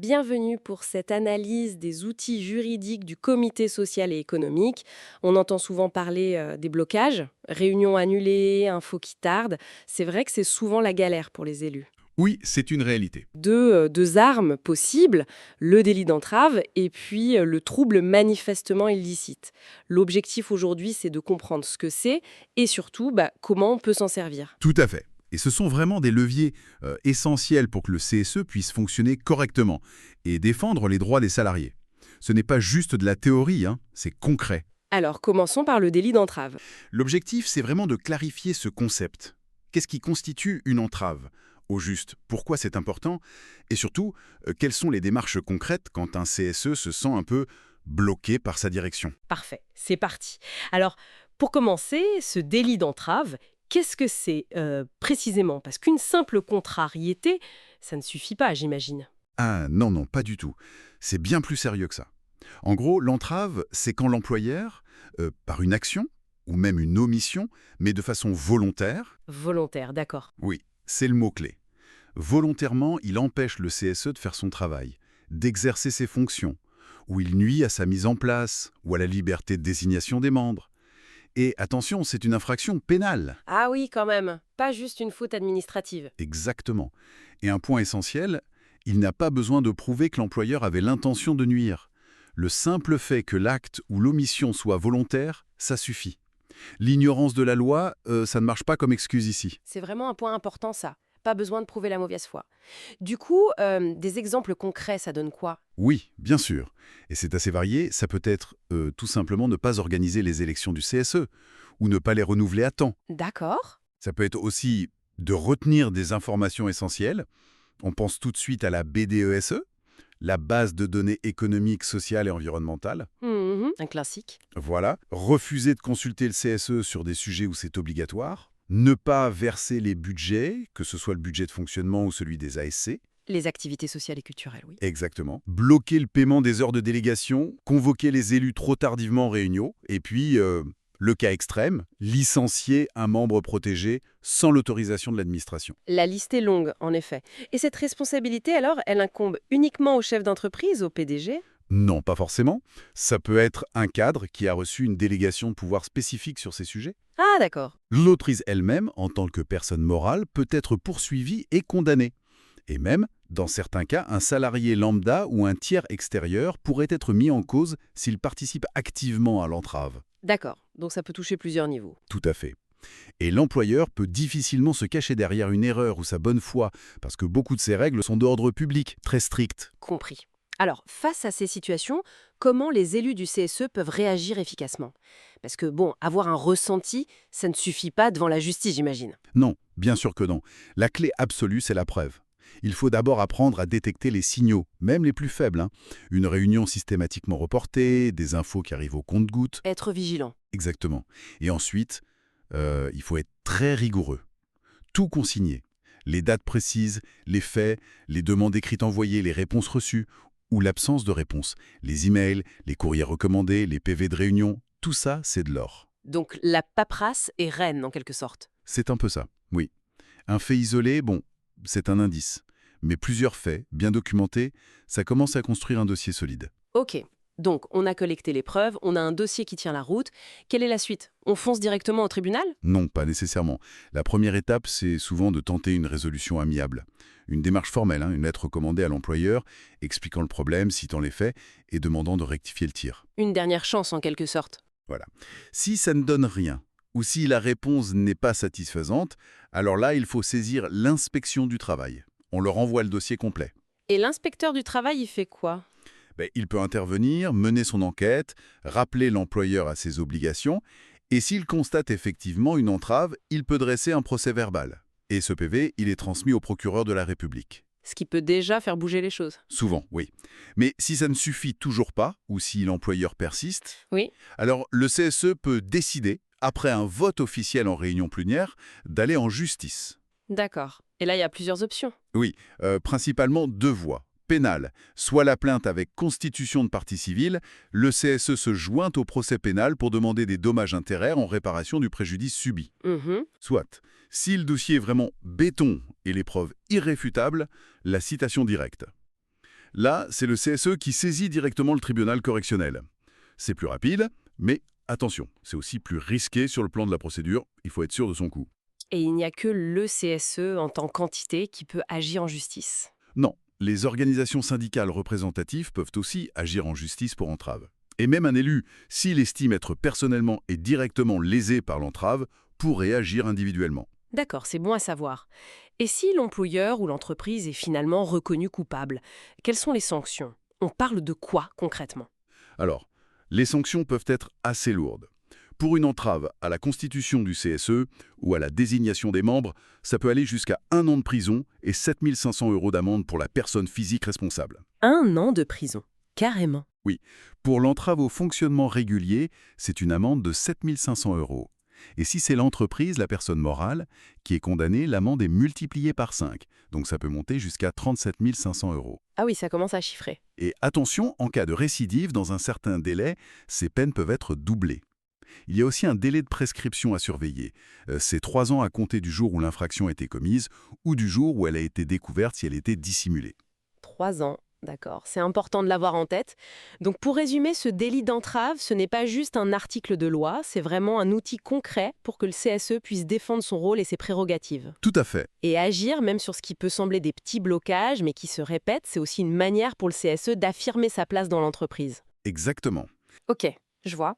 Bienvenue pour cette analyse des outils juridiques du comité social et économique. On entend souvent parler des blocages, réunions annulées, infos qui tardent. C'est vrai que c'est souvent la galère pour les élus. Oui, c'est une réalité. Deux armes possibles, le délit d'entrave et puis le trouble manifestement illicite. L'objectif aujourd'hui, c'est de comprendre ce que c'est et surtout comment on peut s'en servir. Tout à fait. Et ce sont vraiment des leviers essentiels pour que le CSE puisse fonctionner correctement et défendre les droits des salariés. Ce n'est pas juste de la théorie, hein, c'est concret. Alors, commençons par le délit d'entrave. L'objectif, c'est vraiment de clarifier ce concept. Qu'est-ce qui constitue une entrave? Au juste, pourquoi c'est important? Et surtout, quelles sont les démarches concrètes quand un CSE se sent un peu bloqué par sa direction? Parfait, c'est parti. Alors, pour commencer, ce délit d'entrave, qu'est-ce que c'est précisément? Parce qu'une simple contrariété, ça ne suffit pas, j'imagine. Ah non, non, pas du tout. C'est bien plus sérieux que ça. En gros, l'entrave, c'est quand l'employeur, par une action, ou même une omission, mais de façon volontaire, Volontaire, d'accord. oui, c'est le mot-clé. Volontairement, il empêche le CSE de faire son travail, d'exercer ses fonctions, ou il nuit à sa mise en place, ou à la liberté de désignation des membres. Et attention, c'est une infraction pénale. Ah oui, quand même, pas juste une faute administrative. Exactement. Et un point essentiel, il n'a pas besoin de prouver que l'employeur avait l'intention de nuire. Le simple fait que l'acte ou l'omission soit volontaire, ça suffit. L'ignorance de la loi, ça ne marche pas comme excuse ici. C'est vraiment un point important, ça. Pas besoin de prouver la mauvaise foi. Du coup, des exemples concrets, ça donne quoi? Oui, bien sûr. Et c'est assez varié, ça peut être tout simplement ne pas organiser les élections du CSE, ou ne pas les renouveler à temps. D'accord. Ça peut être aussi de retenir des informations essentielles. On pense tout de suite à la BDESE, la base de données économiques, sociales et environnementales. Un classique. Voilà. Refuser de consulter le CSE sur des sujets où c'est obligatoire. Ne pas verser les budgets, que ce soit le budget de fonctionnement ou celui des ASC. Les activités sociales et culturelles, oui. Exactement. Bloquer le paiement des heures de délégation, convoquer les élus trop tardivement en réunion, et puis, le cas extrême, licencier un membre protégé sans l'autorisation de l'administration. La liste est longue, en effet. Et cette responsabilité, alors, elle incombe uniquement au chef d'entreprise, au PDG? Non, pas forcément. Ça peut être un cadre qui a reçu une délégation de pouvoir spécifique sur ces sujets. Ah, d'accord. L'autrice elle-même, en tant que personne morale, peut être poursuivie et condamnée. Et même, dans certains cas, un salarié lambda ou un tiers extérieur pourrait être mis en cause s'il participe activement à l'entrave. D'accord. Donc ça peut toucher plusieurs niveaux. Tout à fait. Et l'employeur peut difficilement se cacher derrière une erreur ou sa bonne foi, parce que beaucoup de ces règles sont d'ordre public, très strictes. Compris. Alors, face à ces situations, comment les élus du CSE peuvent réagir efficacement? Parce que, bon, avoir un ressenti, ça ne suffit pas devant la justice, j'imagine. Non, bien sûr que non. La clé absolue, c'est la preuve. Il faut d'abord apprendre à détecter les signaux, même les plus faibles. Une réunion systématiquement reportée, des infos qui arrivent au compte-gouttes. Être vigilant. Exactement. Et ensuite, il faut être très rigoureux. Tout consigner. Les dates précises, les faits, les demandes écrites envoyées, les réponses reçues, ou l'absence de réponse. Les emails, les courriers recommandés, les PV de réunion, tout ça, c'est de l'or. Donc la paperasse est reine, en quelque sorte. C'est un peu ça, oui. Un fait isolé, bon, c'est un indice. Mais plusieurs faits, bien documentés, ça commence à construire un dossier solide. Ok. Donc, on a collecté les preuves, on a un dossier qui tient la route. Quelle est la suite? On fonce directement au tribunal? Non, pas nécessairement. La première étape, c'est souvent de tenter une résolution amiable. Une démarche formelle, une lettre recommandée à l'employeur, expliquant le problème, citant les faits et demandant de rectifier le tir. Une dernière chance, en quelque sorte. Voilà. Si ça ne donne rien, ou si la réponse n'est pas satisfaisante, alors là, il faut saisir l'inspection du travail. On leur envoie le dossier complet. Et l'inspecteur du travail, il fait quoi? Il peut intervenir, mener son enquête, rappeler l'employeur à ses obligations, et s'il constate effectivement une entrave, il peut dresser un procès-verbal. Et ce PV, il est transmis au procureur de la République. Ce qui peut déjà faire bouger les choses. Souvent, oui. Mais si ça ne suffit toujours pas, ou si l'employeur persiste, Oui. alors le CSE peut décider, après un vote officiel en réunion plénière, d'aller en justice. D'accord. Et là, il y a plusieurs options. Oui, principalement deux voies. Pénale, soit la plainte avec constitution de partie civile, le CSE se joint au procès pénal pour demander des dommages-intérêts en réparation du préjudice subi. Soit, si le dossier est vraiment béton et les preuves irréfutables, la citation directe. Là, c'est le CSE qui saisit directement le tribunal correctionnel. C'est plus rapide, mais attention, c'est aussi plus risqué sur le plan de la procédure, il faut être sûr de son coup. Et il n'y a que le CSE en tant qu'entité qui peut agir en justice. Non, les organisations syndicales représentatives peuvent aussi agir en justice pour entrave. Et même un élu, s'il estime être personnellement et directement lésé par l'entrave, pourrait agir individuellement. D'accord, c'est bon à savoir. Et si l'employeur ou l'entreprise est finalement reconnu coupable, quelles sont les sanctions? On parle de quoi concrètement? Alors, les sanctions peuvent être assez lourdes. Pour une entrave à la constitution du CSE ou à la désignation des membres, ça peut aller jusqu'à 1 an de prison et 7 500 € d'amende pour la personne physique responsable. 1 an de prison, carrément. Oui, pour l'entrave au fonctionnement régulier, c'est une amende de 7 500 €. Et si c'est l'entreprise, la personne morale, qui est condamnée, l'amende est multipliée par 5. Donc ça peut monter jusqu'à 37 500 €. Ah oui, ça commence à chiffrer. Et attention, en cas de récidive, dans un certain délai, ces peines peuvent être doublées. Il y a aussi un délai de prescription à surveiller. C'est 3 ans à compter du jour où l'infraction a été commise ou du jour où elle a été découverte si elle était dissimulée. 3 ans, d'accord. C'est important de l'avoir en tête. Donc pour résumer, ce délit d'entrave, ce n'est pas juste un article de loi, c'est vraiment un outil concret pour que le CSE puisse défendre son rôle et ses prérogatives. Tout à fait. Et agir, même sur ce qui peut sembler des petits blocages, mais qui se répètent, c'est aussi une manière pour le CSE d'affirmer sa place dans l'entreprise. Exactement. Ok, je vois.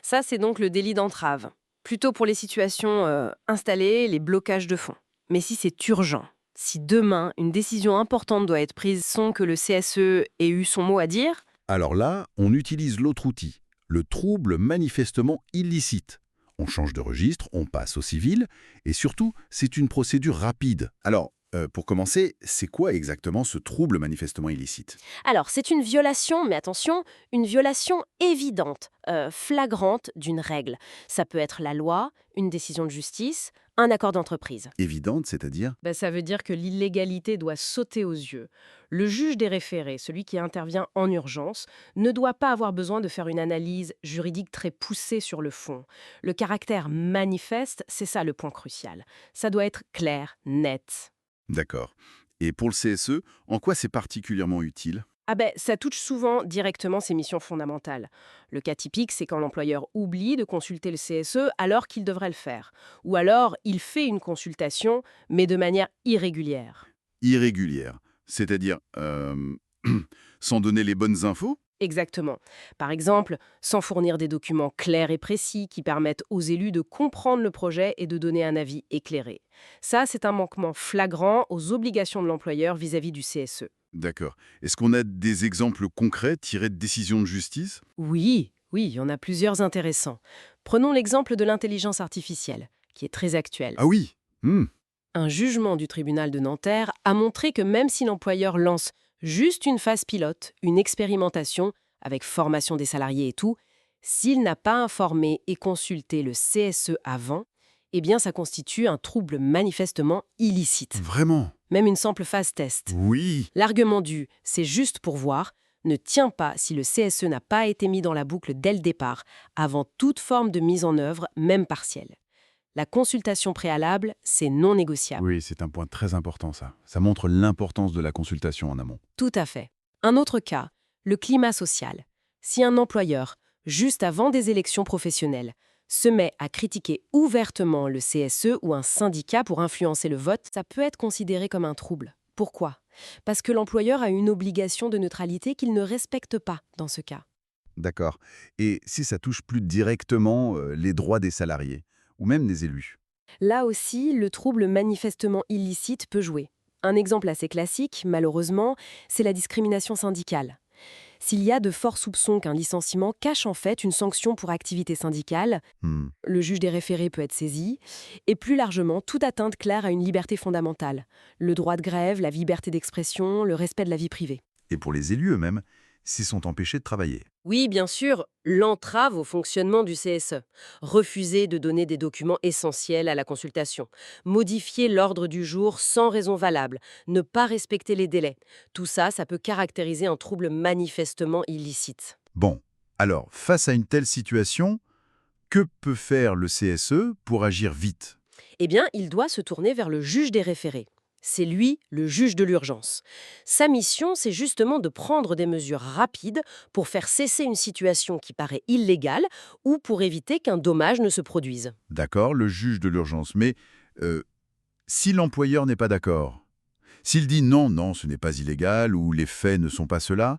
Ça, c'est donc le délit d'entrave. Plutôt pour les situations installées, les blocages de fond. Mais si c'est urgent, si demain, une décision importante doit être prise sans que le CSE ait eu son mot à dire, Alors là, on utilise l'autre outil, le trouble manifestement illicite. On change de registre, on passe au civil, et surtout, c'est une procédure rapide. Alors, pour commencer, c'est quoi exactement ce trouble manifestement illicite? alors c'est une violation, mais attention, une violation évidente, flagrante d'une règle. Ça peut être la loi, une décision de justice, un accord d'entreprise. Évidente, c'est-à-dire? Ça veut dire que l'illégalité doit sauter aux yeux. Le juge des référés, celui qui intervient en urgence, ne doit pas avoir besoin de faire une analyse juridique très poussée sur le fond. Le caractère manifeste, c'est ça le point crucial. Ça doit être clair, net. D'accord. Et pour le CSE, en quoi c'est particulièrement utile? Ah ben, ça touche souvent directement ses missions fondamentales. Le cas typique, c'est quand l'employeur oublie de consulter le CSE alors qu'il devrait le faire. Ou alors, il fait une consultation, mais de manière irrégulière. Irrégulière, c'est-à-dire sans donner les bonnes infos? Exactement. Par exemple, sans fournir des documents clairs et précis qui permettent aux élus de comprendre le projet et de donner un avis éclairé. Ça, c'est un manquement flagrant aux obligations de l'employeur vis-à-vis du CSE. D'accord. Est-ce qu'on a des exemples concrets tirés de décisions de justice? Oui, oui, il y en a plusieurs intéressants. Prenons l'exemple de l'intelligence artificielle, qui est très actuel. Ah oui. Un jugement du tribunal de Nanterre a montré que même si l'employeur lance juste une phase pilote, une expérimentation, avec formation des salariés et tout, s'il n'a pas informé et consulté le CSE avant, eh bien ça constitue un trouble manifestement illicite. Vraiment? Même une simple phase test. Oui. L'argument du «c'est juste pour voir» ne tient pas si le CSE n'a pas été mis dans la boucle dès le départ, avant toute forme de mise en œuvre, même partielle. La consultation préalable, c'est non négociable. Oui, c'est un point très important ça. Ça montre l'importance de la consultation en amont. Tout à fait. Un autre cas, le climat social. Si un employeur, juste avant des élections professionnelles, se met à critiquer ouvertement le CSE ou un syndicat pour influencer le vote, ça peut être considéré comme un trouble. Pourquoi? Parce que l'employeur a une obligation de neutralité qu'il ne respecte pas dans ce cas. D'accord. Et si ça touche plus directement les droits des salariés ou même des élus? Là aussi, le trouble manifestement illicite peut jouer. Un exemple assez classique, malheureusement, c'est la discrimination syndicale. S'il y a de forts soupçons qu'un licenciement cache en fait une sanction pour activité syndicale, Hmm. le juge des référés peut être saisi, et plus largement, toute atteinte claire à une liberté fondamentale. Le droit de grève, la liberté d'expression, le respect de la vie privée. Et pour les élus eux-mêmes, s'ils sont empêchés de travailler. Oui, bien sûr, l'entrave au fonctionnement du CSE. Refuser de donner des documents essentiels à la consultation. Modifier l'ordre du jour sans raison valable. Ne pas respecter les délais. Tout ça, ça peut caractériser un trouble manifestement illicite. Bon, alors, face à une telle situation, que peut faire le CSE pour agir vite? Eh bien, il doit se tourner vers le juge des référés. C'est lui, le juge de l'urgence. Sa mission, c'est justement de prendre des mesures rapides pour faire cesser une situation qui paraît illégale ou pour éviter qu'un dommage ne se produise. D'accord, le juge de l'urgence. Mais euh, si l'employeur n'est pas d'accord, s'il dit non, non, ce n'est pas illégal ou les faits ne sont pas cela,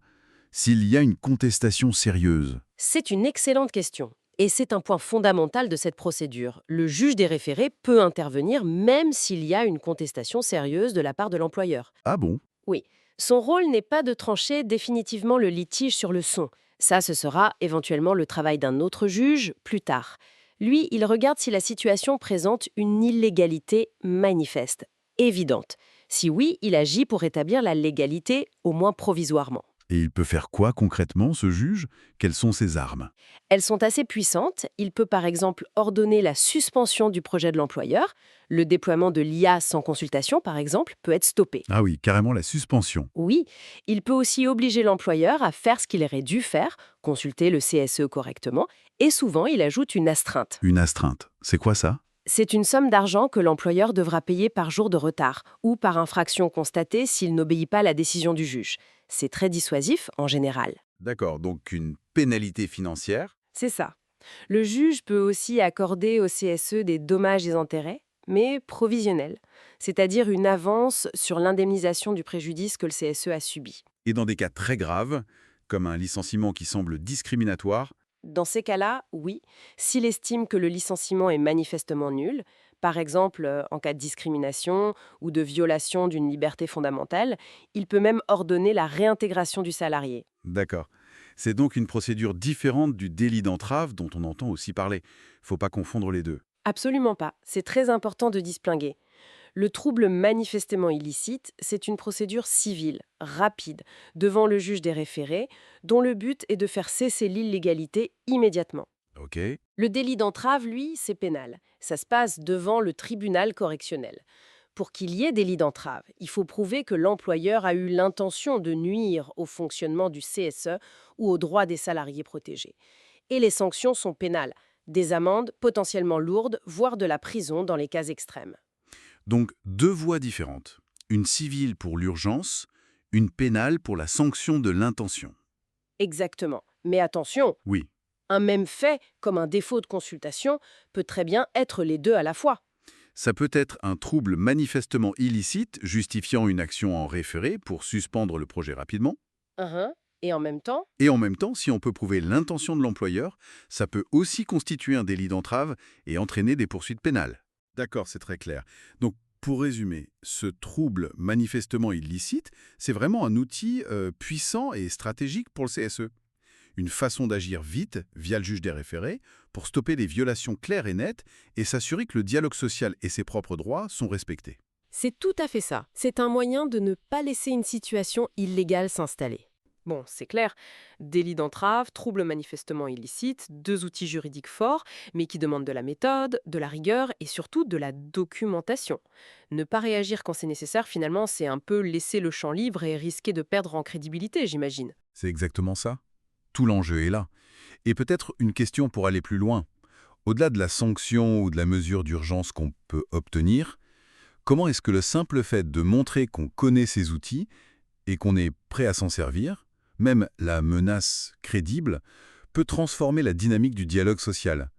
s'il y a une contestation sérieuse. C'est une excellente question. Et c'est un point fondamental de cette procédure. Le juge des référés peut intervenir même s'il y a une contestation sérieuse de la part de l'employeur. Ah bon? Oui, son rôle n'est pas de trancher définitivement le litige sur le son. Ça, ce sera éventuellement le travail d'un autre juge plus tard. Lui, il regarde si la situation présente une illégalité manifeste, évidente. Si oui, il agit pour rétablir la légalité, au moins provisoirement. Et il peut faire quoi concrètement, ce juge? Quelles sont ses armes? Elles sont assez puissantes. Il peut par exemple ordonner la suspension du projet de l'employeur. Le déploiement de l'IA sans consultation, par exemple, peut être stoppé. Ah oui, carrément la suspension. Oui, il peut aussi obliger l'employeur à faire ce qu'il aurait dû faire, consulter le CSE correctement, et souvent il ajoute une astreinte. Une astreinte. C'est quoi ça? C'est une somme d'argent que l'employeur devra payer par jour de retard ou par infraction constatée s'il n'obéit pas à la décision du juge. C'est très dissuasif en général. D'accord, donc une pénalité financière. C'est ça. Le juge peut aussi accorder au CSE des dommages et intérêts, mais provisionnels, c'est-à-dire une avance sur l'indemnisation du préjudice que le CSE a subi. Et dans des cas très graves, comme un licenciement qui semble discriminatoire, Dans ces cas-là, oui, s'il estime que le licenciement est manifestement nul, par exemple en cas de discrimination ou de violation d'une liberté fondamentale, il peut même ordonner la réintégration du salarié. d'accord. C'est donc une procédure différente du délit d'entrave dont on entend aussi parler. Faut pas confondre les deux. Absolument pas, c'est très important de distinguer. Le trouble manifestement illicite, c'est une procédure civile, rapide, devant le juge des référés, dont le but est de faire cesser l'illégalité immédiatement. Ok. Le délit d'entrave, lui, c'est pénal. Ça se passe devant le tribunal correctionnel. Pour qu'il y ait délit d'entrave, il faut prouver que l'employeur a eu l'intention de nuire au fonctionnement du CSE ou aux droits des salariés protégés. Et les sanctions sont pénales, des amendes potentiellement lourdes, voire de la prison dans les cas extrêmes. Donc deux voies différentes. Une civile pour l'urgence, une pénale pour la sanction de l'intention. Exactement. Mais attention, Oui. un même fait, comme un défaut de consultation, peut très bien être les deux à la fois. Ça peut être un trouble manifestement illicite justifiant une action en référé pour suspendre le projet rapidement. Uhum. Et en même temps, Et en même temps, si on peut prouver l'intention de l'employeur, ça peut aussi constituer un délit d'entrave et entraîner des poursuites pénales. D'accord, c'est très clair. Donc, pour résumer, ce trouble manifestement illicite, c'est vraiment un outil puissant et stratégique pour le CSE. Une façon d'agir vite, via le juge des référés, pour stopper les violations claires et nettes et s'assurer que le dialogue social et ses propres droits sont respectés. c'est tout à fait ça. C'est un moyen de ne pas laisser une situation illégale s'installer. Bon, c'est clair, délit d'entrave, trouble manifestement illicite, deux outils juridiques forts, mais qui demandent de la méthode, de la rigueur et surtout de la documentation. Ne pas réagir quand c'est nécessaire, finalement, c'est un peu laisser le champ libre et risquer de perdre en crédibilité, j'imagine. C'est exactement ça. Tout l'enjeu est là. Et peut-être une question pour aller plus loin. Au-delà de la sanction ou de la mesure d'urgence qu'on peut obtenir, comment est-ce que le simple fait de montrer qu'on connaît ces outils et qu'on est prêt à s'en servir, même la menace crédible, peut transformer la dynamique du dialogue social?